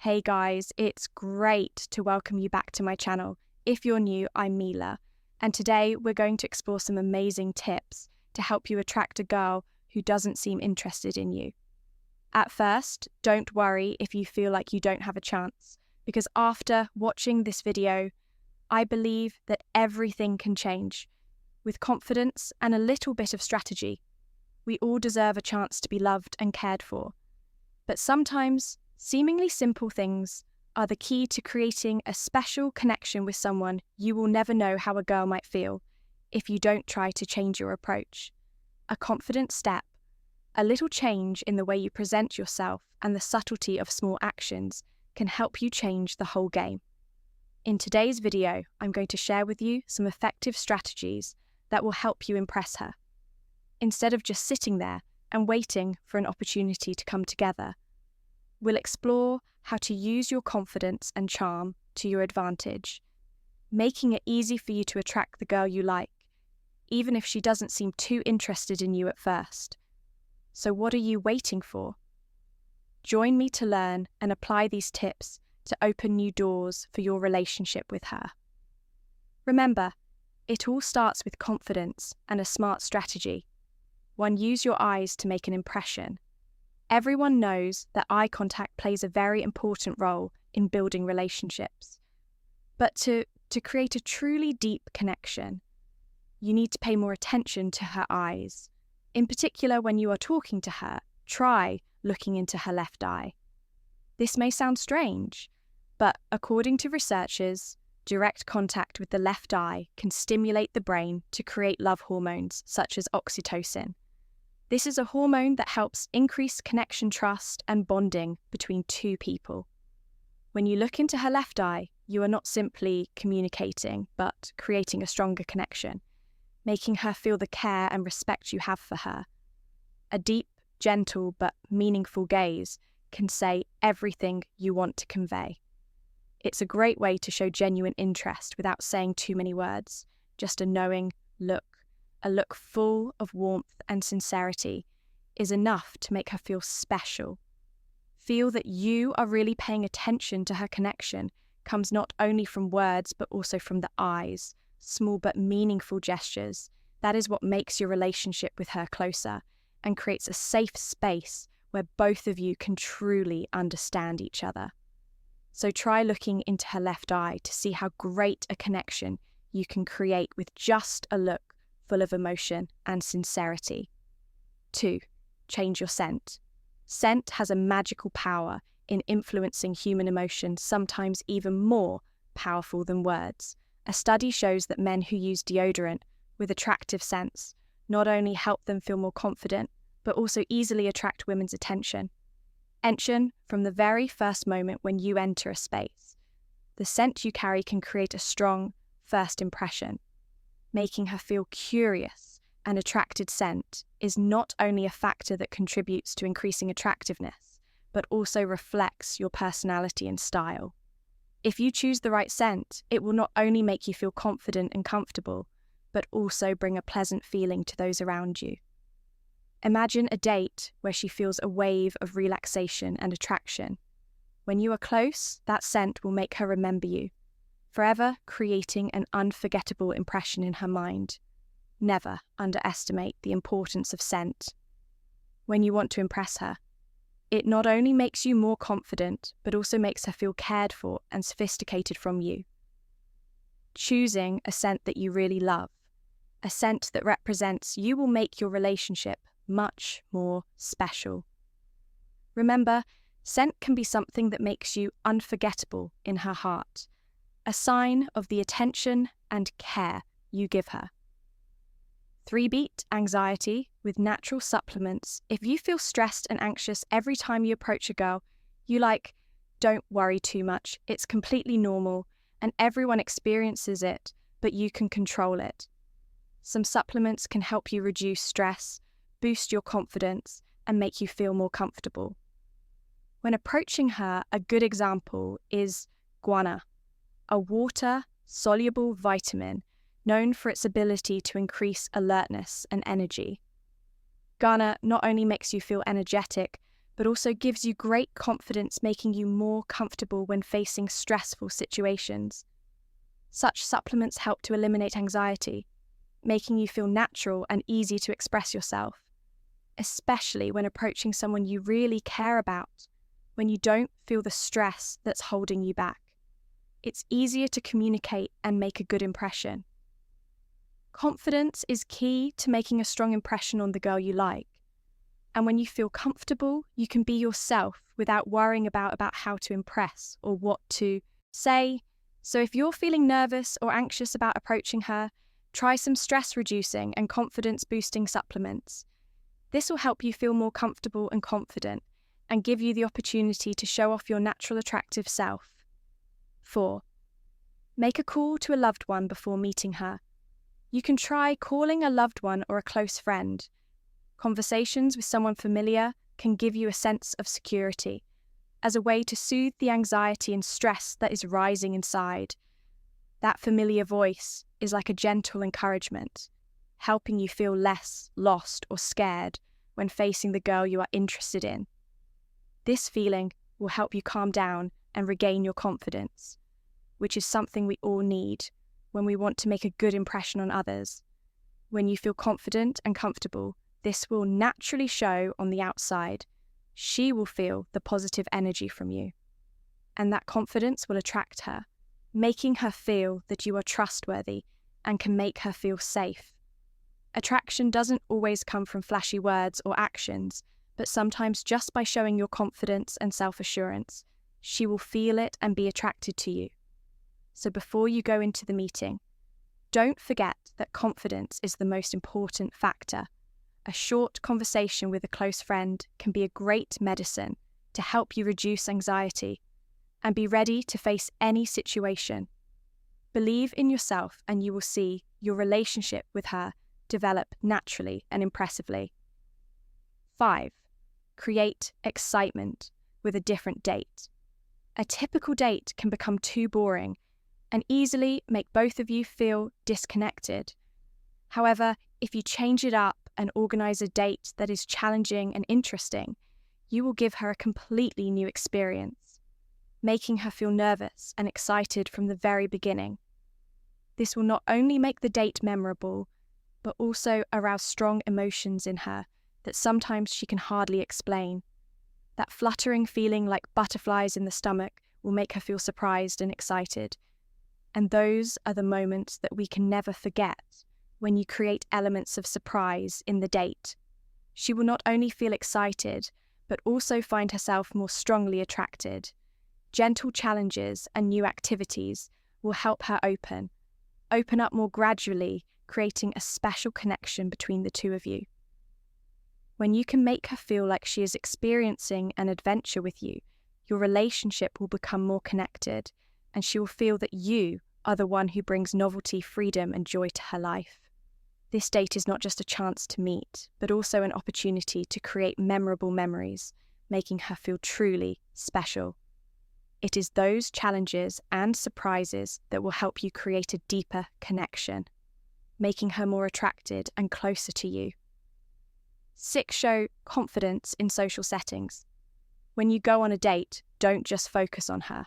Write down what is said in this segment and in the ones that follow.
Hey guys, it's great to welcome you back to my channel. If you're new, I'm Mila, and today we're going to explore some amazing tips to help you attract a girl who doesn't seem interested in you. At first, don't worry if you feel like you don't have a chance, because after watching this video, I believe that everything can change. With confidence and a little bit of strategy, we all deserve a chance to be loved and cared for. But sometimes, seemingly simple things are the key to creating a special connection with someone. You will never know how a girl might feel if you don't try to change your approach. A confident step, a little change in the way you present yourself, and the subtlety of small actions can help you change the whole game. In today's video, I'm going to share with you some effective strategies that will help you impress her. Instead of just sitting there and waiting for an opportunity to come together, we'll explore how to use your confidence and charm to your advantage, making it easy for you to attract the girl you like, even if she doesn't seem too interested in you at first. So what are you waiting for? Join me to learn and apply these tips to open new doors for your relationship with her. Remember, it all starts with confidence and a smart strategy. One, use your eyes to make an impression. Everyone knows that eye contact plays a very important role in building relationships. But to create a truly deep connection, you need to pay more attention to her eyes. In particular, when you are talking to her, try looking into her left eye. This may sound strange, but according to researchers, direct contact with the left eye can stimulate the brain to create love hormones such as oxytocin. This is a hormone that helps increase connection, trust, and bonding between two people. When you look into her left eye, you are not simply communicating, but creating a stronger connection, making her feel the care and respect you have for her. A deep, gentle, but meaningful gaze can say everything you want to convey. It's a great way to show genuine interest without saying too many words, just a knowing look. A look full of warmth and sincerity is enough to make her feel special. Feel that you are really paying attention to her connection comes not only from words but also from the eyes, small but meaningful gestures. That is what makes your relationship with her closer and creates a safe space where both of you can truly understand each other. So try looking into her left eye to see how great a connection you can create with just a look full of emotion and sincerity. 2. Change your scent. Scent has a magical power in influencing human emotion, sometimes even more powerful than words. A study shows that men who use deodorant with attractive scents not only help them feel more confident, but also easily attract women's attention. From the very first moment when you enter a space, the scent you carry can create a strong first impression. Making her feel curious and attracted scent is not only a factor that contributes to increasing attractiveness, but also reflects your personality and style. If you choose the right scent, it will not only make you feel confident and comfortable, but also bring a pleasant feeling to those around you. Imagine a date where she feels a wave of relaxation and attraction. When you are close, that scent will make her remember you, forever creating an unforgettable impression in her mind. Never underestimate the importance of scent. When you want to impress her, it not only makes you more confident, but also makes her feel cared for and sophisticated from you. Choosing a scent that you really love, a scent that represents you, will make your relationship much more special. Remember, scent can be something that makes you unforgettable in her heart, a sign of the attention and care you give her. 3. Beat anxiety with natural supplements. If you feel stressed and anxious every time you approach a girl you like, don't worry too much. It's completely normal and everyone experiences it, but you can control it. Some supplements can help you reduce stress, boost your confidence, and make you feel more comfortable. When approaching her, a good example is guana, a water-soluble vitamin known for its ability to increase alertness and energy. Guana not only makes you feel energetic, but also gives you great confidence, making you more comfortable when facing stressful situations. Such supplements help to eliminate anxiety, making you feel natural and easy to express yourself, especially when approaching someone you really care about, when you don't feel the stress that's holding you back. It's easier to communicate and make a good impression. Confidence is key to making a strong impression on the girl you like. And when you feel comfortable, you can be yourself without worrying about how to impress or what to say. So if you're feeling nervous or anxious about approaching her, try some stress-reducing and confidence-boosting supplements. This will help you feel more comfortable and confident and give you the opportunity to show off your natural attractive self. 4. Make a call to a loved one before meeting her. You can try calling a loved one or a close friend. Conversations with someone familiar can give you a sense of security, as a way to soothe the anxiety and stress that is rising inside. That familiar voice is like a gentle encouragement, helping you feel less lost or scared when facing the girl you are interested in. This feeling will help you calm down and regain your confidence, which is something we all need when we want to make a good impression on others. When you feel confident and comfortable, this will naturally show on the outside. She will feel the positive energy from you, and that confidence will attract her, making her feel that you are trustworthy and can make her feel safe. Attraction doesn't always come from flashy words or actions, but sometimes just by showing your confidence and self-assurance, she will feel it and be attracted to you. So before you go into the meeting, don't forget that confidence is the most important factor. A short conversation with a close friend can be a great medicine to help you reduce anxiety and be ready to face any situation. Believe in yourself and you will see your relationship with her develop naturally and impressively. 5. Create excitement with a different date. A typical date can become too boring and easily make both of you feel disconnected. However, if you change it up and organize a date that is challenging and interesting, you will give her a completely new experience, making her feel nervous and excited from the very beginning. This will not only make the date memorable, but also arouse strong emotions in her that sometimes she can hardly explain. That fluttering feeling like butterflies in the stomach will make her feel surprised and excited. And those are the moments that we can never forget when you create elements of surprise in the date. She will not only feel excited, but also find herself more strongly attracted. Gentle challenges and new activities will help her open up more gradually, creating a special connection between the two of you. When you can make her feel like she is experiencing an adventure with you, your relationship will become more connected, and she will feel that you are the one who brings novelty, freedom, and joy to her life. This date is not just a chance to meet, but also an opportunity to create memorable memories, making her feel truly special. It is those challenges and surprises that will help you create a deeper connection, making her more attracted and closer to you. 6. Show confidence in social settings. When you go on a date, don't just focus on her.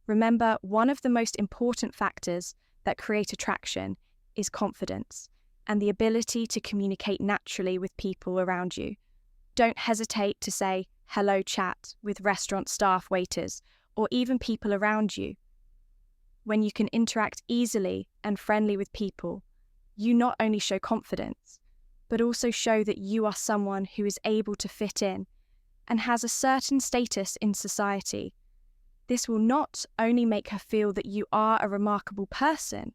Remember, one of the most important factors that create attraction is confidence and the ability to communicate naturally with people around you. Don't hesitate to say hello chat with restaurant staff, waiters, or even people around you. When you can interact easily and friendly with people, you not only show confidence, but also show that you are someone who is able to fit in and has a certain status in society. This will not only make her feel that you are a remarkable person,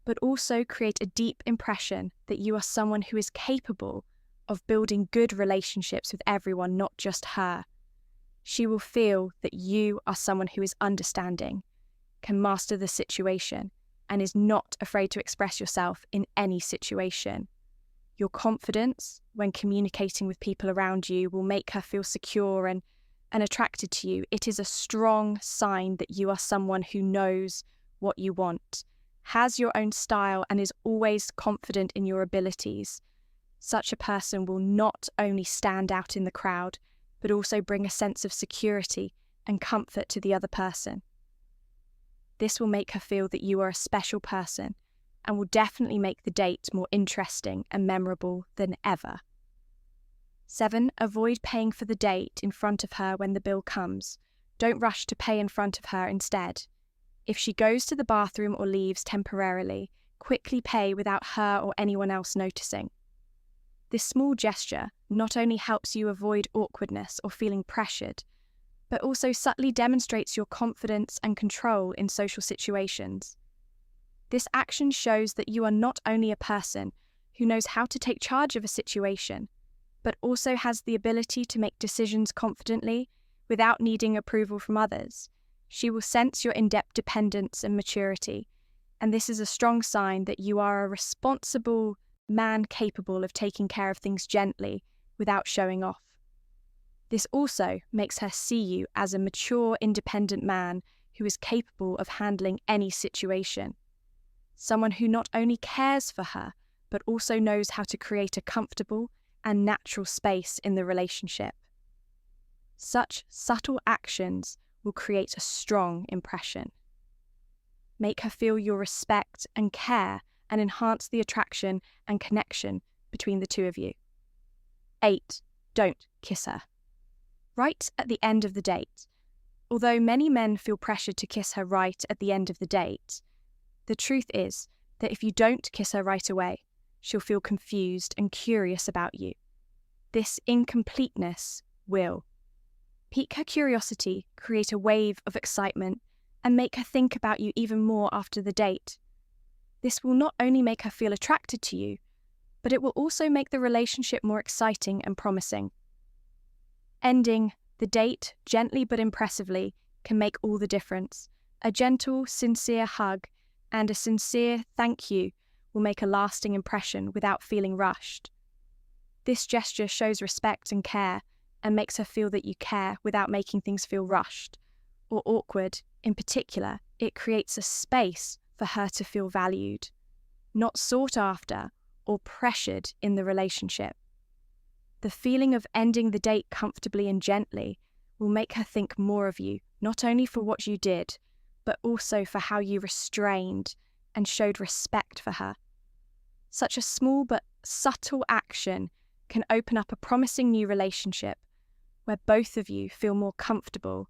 but also create a deep impression that you are someone who is capable of building good relationships with everyone, not just her. She will feel that you are someone who is understanding, can master the situation, and is not afraid to express yourself in any situation. Your confidence when communicating with people around you will make her feel secure and attracted to you. It is a strong sign that you are someone who knows what you want, has your own style, and is always confident in your abilities. Such a person will not only stand out in the crowd, but also bring a sense of security and comfort to the other person. This will make her feel that you are a special person and will definitely make the date more interesting and memorable than ever. 7. Avoid paying for the date in front of her when the bill comes. Don't rush to pay in front of her instead. If she goes to the bathroom or leaves temporarily, quickly pay without her or anyone else noticing. This small gesture not only helps you avoid awkwardness or feeling pressured, but also subtly demonstrates your confidence and control in social situations. This action shows that you are not only a person who knows how to take charge of a situation, but also has the ability to make decisions confidently without needing approval from others. She will sense your in-depth dependence and maturity, and this is a strong sign that you are a responsible man capable of taking care of things gently without showing off. This also makes her see you as a mature, independent man who is capable of handling any situation. Someone who not only cares for her, but also knows how to create a comfortable and natural space in the relationship. Such subtle actions will create a strong impression. Make her feel your respect and care and enhance the attraction and connection between the two of you. 8. Don't kiss her. Right at the end of the date. Although many men feel pressured to kiss her right at the end of the date, the truth is that if you don't kiss her right away, she'll feel confused and curious about you. This incompleteness will pique her curiosity, create a wave of excitement, and make her think about you even more after the date. This will not only make her feel attracted to you, but it will also make the relationship more exciting and promising. Ending the date gently but impressively can make all the difference. A gentle, sincere hug and a sincere thank you will make a lasting impression without feeling rushed. This gesture shows respect and care and makes her feel that you care without making things feel rushed or awkward. In particular, it creates a space for her to feel valued, not sought after or pressured in the relationship. The feeling of ending the date comfortably and gently will make her think more of you, not only for what you did, but also for how you restrained and showed respect for her. Such a small but subtle action can open up a promising new relationship where both of you feel more comfortable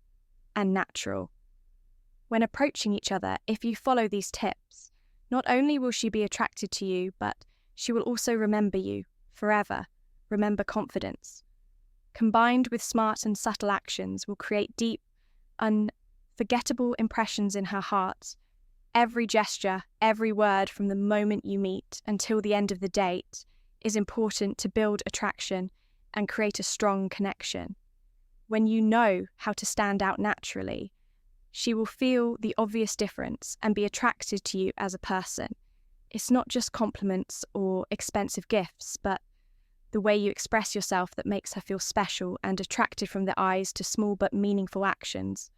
and natural. When approaching each other, if you follow these tips, not only will she be attracted to you, but she will also remember you forever. Remember confidence. Combined with smart and subtle actions will create deep, unforgettable impressions in her heart. Every gesture, every word from the moment you meet until the end of the date is important to build attraction and create a strong connection. When you know how to stand out naturally, she will feel the obvious difference and be attracted to you as a person. It's not just compliments or expensive gifts, but the way you express yourself that makes her feel special and attracted from the eyes to small but meaningful actions.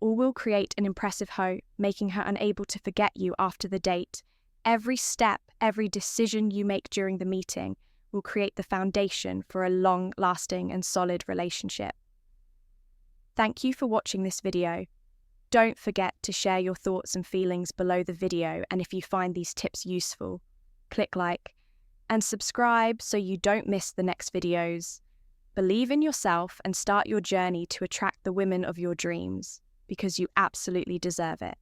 All will create an impressive hoe, making her unable to forget you after the date. Every step, every decision you make during the meeting will create the foundation for a long-lasting and solid relationship. Thank you for watching this video. Don't forget to share your thoughts and feelings below the video, and if you find these tips useful, click like and subscribe so you don't miss the next videos. Believe in yourself and start your journey to attract the women of your dreams, because you absolutely deserve it.